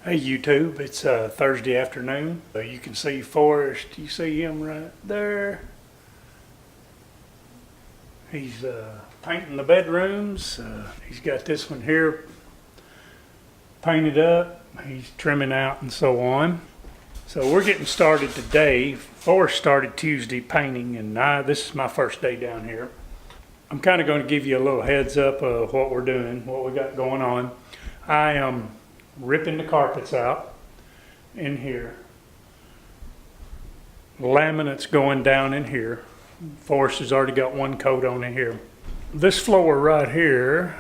Hey YouTube, it's Thursday afternoon. You can see Forrest, you see him right there. He's painting the bedrooms. He's got this one here painted up. He's trimming out and so on. So we're getting started today. Forrest started Tuesday painting and this is my first day down here. I'm kind of going to give you a little heads up of what we're doing, what we got going on. I am ripping the carpets out in here. Laminate's going down in here. Forrest has already got one coat on in here. This floor right here,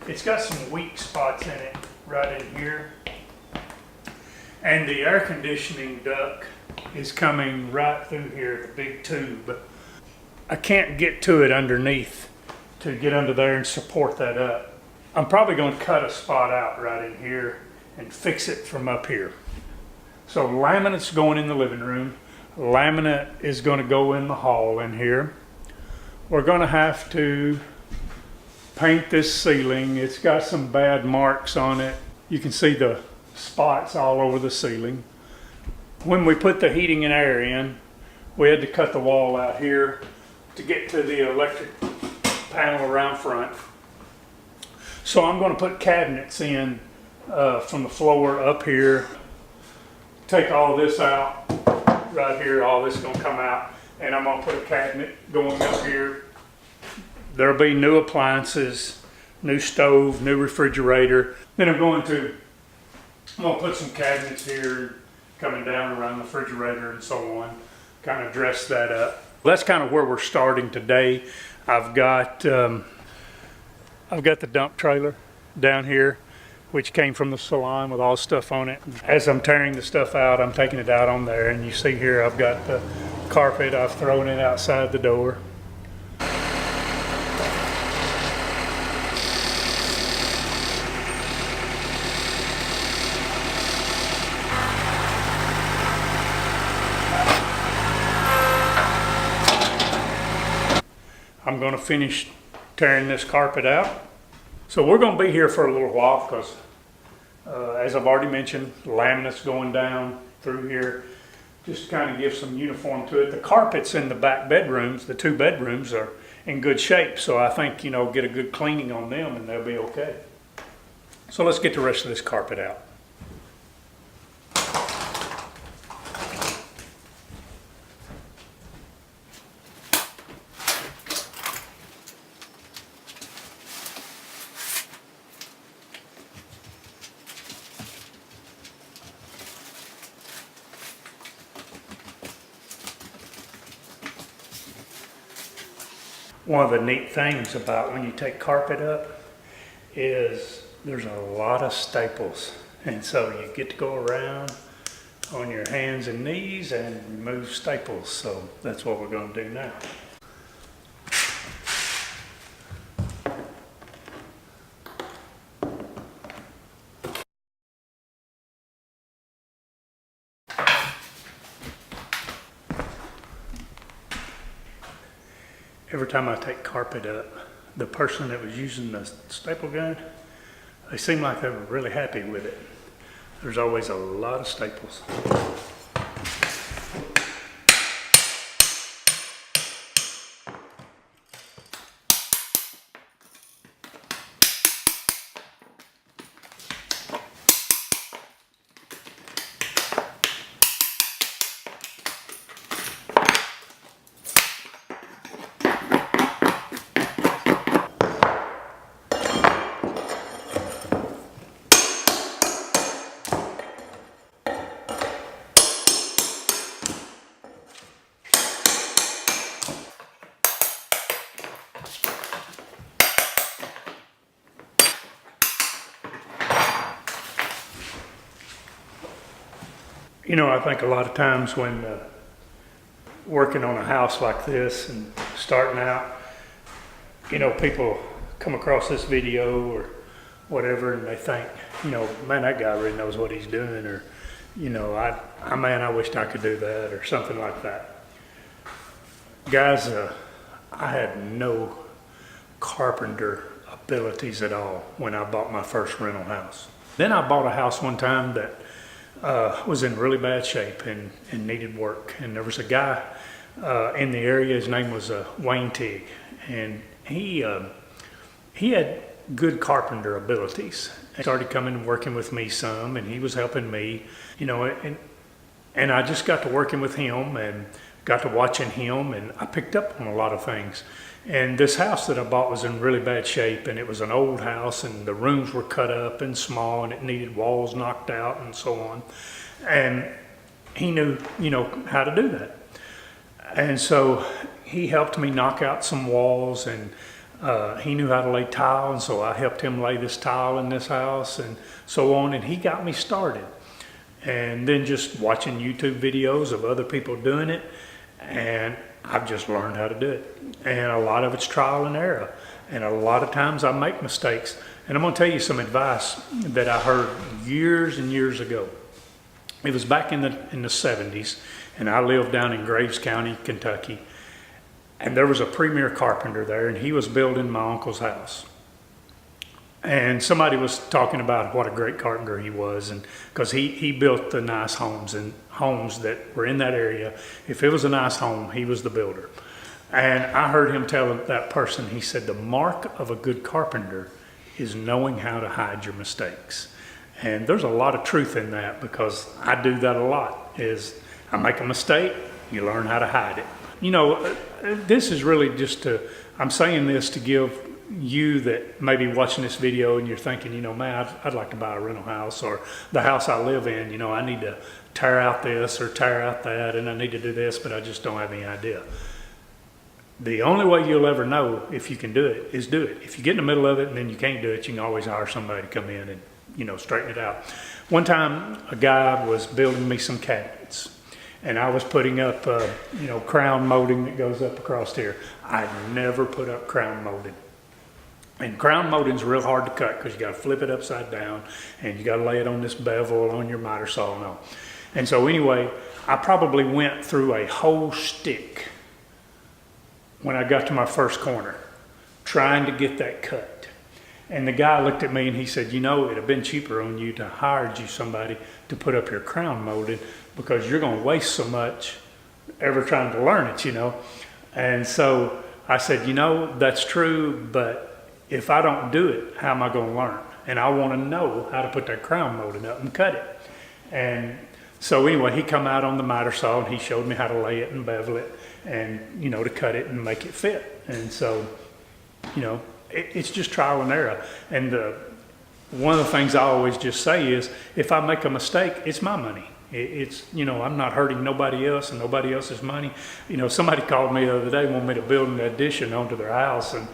it's got some weak spots in it right in here. And the air conditioning duct is coming right through here, the big tube. I can't get to it underneath to get under there and support that up. I'm probably going to cut a spot out right in here and fix it from up here. So laminate's going in the living room. Laminate is going to go in the hall in here. We're going to have to paint this ceiling. It's got some bad marks on it. You can see the spots all over the ceiling. When we put the heating and air in, we had to cut the wall out here to get to the electric panel around front. So I'm going to put cabinets in from the floor up here. Take all this out right here. All this is going to come out, and I'm going to put a cabinet going up here. There'll be new appliances, new stove, new refrigerator. Then I'm going to put some cabinets here coming down around the refrigerator and so on. Kind of dress that up. That's kind of where we're starting today. I've got the dump trailer down here, which came from the salon with all stuff on it. As I'm tearing the stuff out, I'm taking it out on there, and you see here I've got the carpet. I've thrown it outside the door. I'm going to finish tearing this carpet out. So we're going to be here for a little while because, as I've already mentioned, laminate's going down through here. Just kind of give some uniform to it. The carpets in the back bedrooms, the two bedrooms, are in good shape. So I think, get a good cleaning on them and they'll be okay. So let's get the rest of this carpet out. One of the neat things about when you take carpet up is there's a lot of staples. And so you get to go around on your hands and knees and remove staples. So that's what we're going to do now. Every time I take carpet up, the person that was using the staple gun, they seemed like they were really happy with it. There's always a lot of staples. I think a lot of times when working on a house like this and starting out, people come across this video or whatever and they think, man, that guy really knows what he's doing, or, man, I wished I could do that, or something like that. Guys, I had no carpenter abilities at all when I bought my first rental house. Then I bought a house one time that was in really bad shape and needed work. And there was a guy in the area, his name was Wayne Tigg, and he had good carpenter abilities. He started coming and working with me some, and he was helping me, you know, and I just got to working with him and got to watching him, and I picked up on a lot of things. And this house that I bought was in really bad shape, and it was an old house, and the rooms were cut up and small, and it needed walls knocked out and so on. And he knew, you know, how to do that. And so he helped me knock out some walls, and he knew how to lay tile, and so I helped him lay this tile in this house and so on, and he got me started. And then just watching YouTube videos of other people doing it, and I've just learned how to do it. And a lot of it's trial and error. And a lot of times I make mistakes. And I'm gonna tell you some advice that I heard years and years ago. It was back in the 70s, and I lived down in Graves County, Kentucky. And there was a premier carpenter there, and he was building my uncle's house. And somebody was talking about what a great carpenter he was, and because he built the nice homes and homes that were in that area. If it was a nice home, he was the builder. And I heard him tell that person, he said, the mark of a good carpenter is knowing how to hide your mistakes. And there's a lot of truth in that, because I do that a lot. Is I make a mistake, you learn how to hide it. You know, this is really just I'm saying this to give you that may be watching this video and you're thinking, you know, man, I'd like to buy a rental house, or the house I live in, you know, I need to tear out this or tear out that, and I need to do this, but I just don't have any idea. The only way you'll ever know if you can do it is do it. If you get in the middle of it and then you can't do it, you can always hire somebody to come in and, you know, straighten it out. One time a guy was building me some cabinets, and I was putting up, you know, crown molding that goes up across here. I never put up crown molding. And crown molding's real hard to cut, because you got to flip it upside down, and you got to lay it on this bevel on your miter saw and all. And so anyway, I probably went through a whole stick when I got to my first corner, trying to get that cut. And the guy looked at me and he said, you know, it'd have been cheaper on you to hire you somebody to put up your crown molding, because you're going to waste so much ever trying to learn it, you know. And so I said, you know, that's true, but if I don't do it, how am I going to learn? And I want to know how to put that crown molding up and cut it. And so anyway, he come out on the miter saw and he showed me how to lay it and bevel it, and, you know, to cut it and make it fit. And so, you know, it's just trial and error. And one of the things I always just say is, if I make a mistake, it's my money. It's, you know, I'm not hurting nobody else and nobody else's money. You know, somebody called me the other day, wanted me to build an addition onto their house, and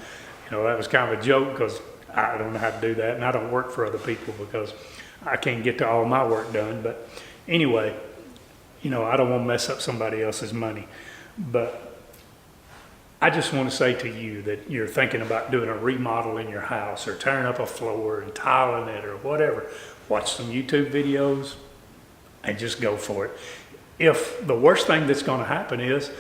you know, that was kind of a joke, because I don't know how to do that, and I don't work for other people because I can't get to all my work done. But anyway, you know, I don't want to mess up somebody else's money. But I just want to say to you that you're thinking about doing a remodel in your house, or tearing up a floor and tiling it or whatever. Watch some YouTube videos and just go for it. If the worst thing that's going to happen is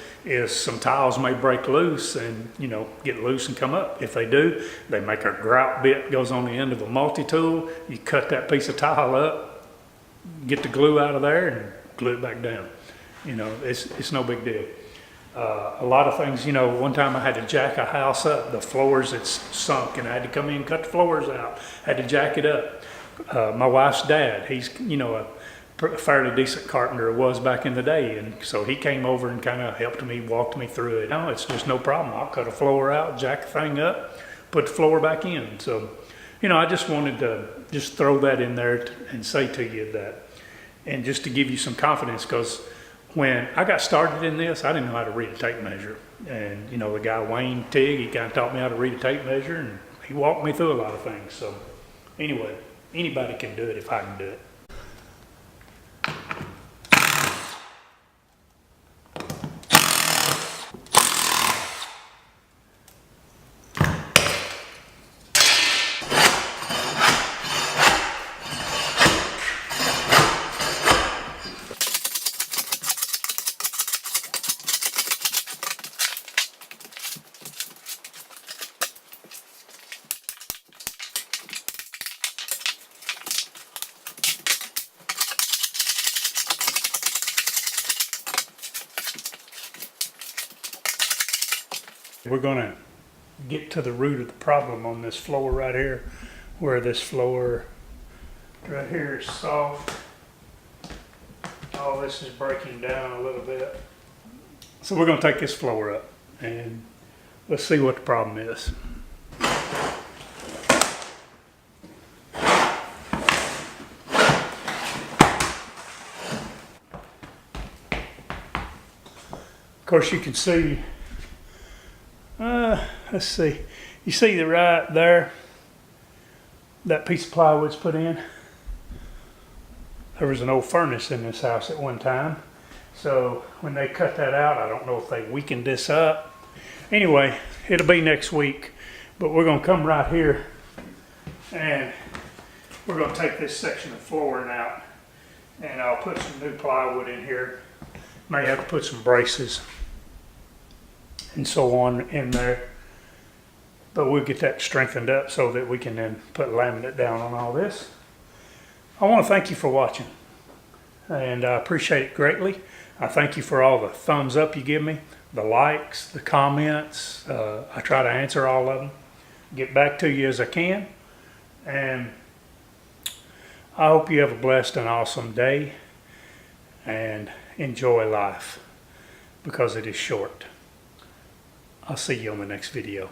some tiles may break loose and, you know, get loose and come up. If they do, they make a grout bit, goes on the end of a multi-tool. You cut that piece of tile up, get the glue out of there, and glue it back down. You know, it's no big deal. A lot of things, you know, one time I had to jack a house up. The floors had sunk, and I had to come in and cut the floors out. Had to jack it up. My wife's dad, he's, you know, a fairly decent carpenter was back in the day, and so he came over and kind of helped me, walked me through it. Now it's just no problem. I'll cut a floor out, jack the thing up, put the floor back in. So, you know, I just wanted to just throw that in there and say to you that, and just to give you some confidence, because when I got started in this, I didn't know how to read a tape measure. And, you know, the guy Wayne Tigg, he kind of taught me how to read a tape measure, and he walked me through a lot of things. So anyway, anybody can do it if I can do it. We're gonna get to the root of the problem on this floor right here, where this floor right here is soft. All this is breaking down a little bit. So we're gonna take this floor up and let's see what the problem is. Of course you can see, let's see, you see the right there, that piece of plywood's put in. There was an old furnace in this house at one time. So when they cut that out, I don't know if they weakened this up. Anyway, it'll be next week, but we're gonna come right here and we're gonna take this section of flooring out and I'll put some new plywood in here. May have to put some braces and so on in there. But we'll get that strengthened up so that we can then put laminate down on all this. I want to thank you for watching, and I appreciate it greatly. I thank you for all the thumbs up you give me, the likes, the comments. I try to answer all of them, get back to you as I can, and I hope you have a blessed and awesome day and enjoy life because it is short. I'll see you on the next video.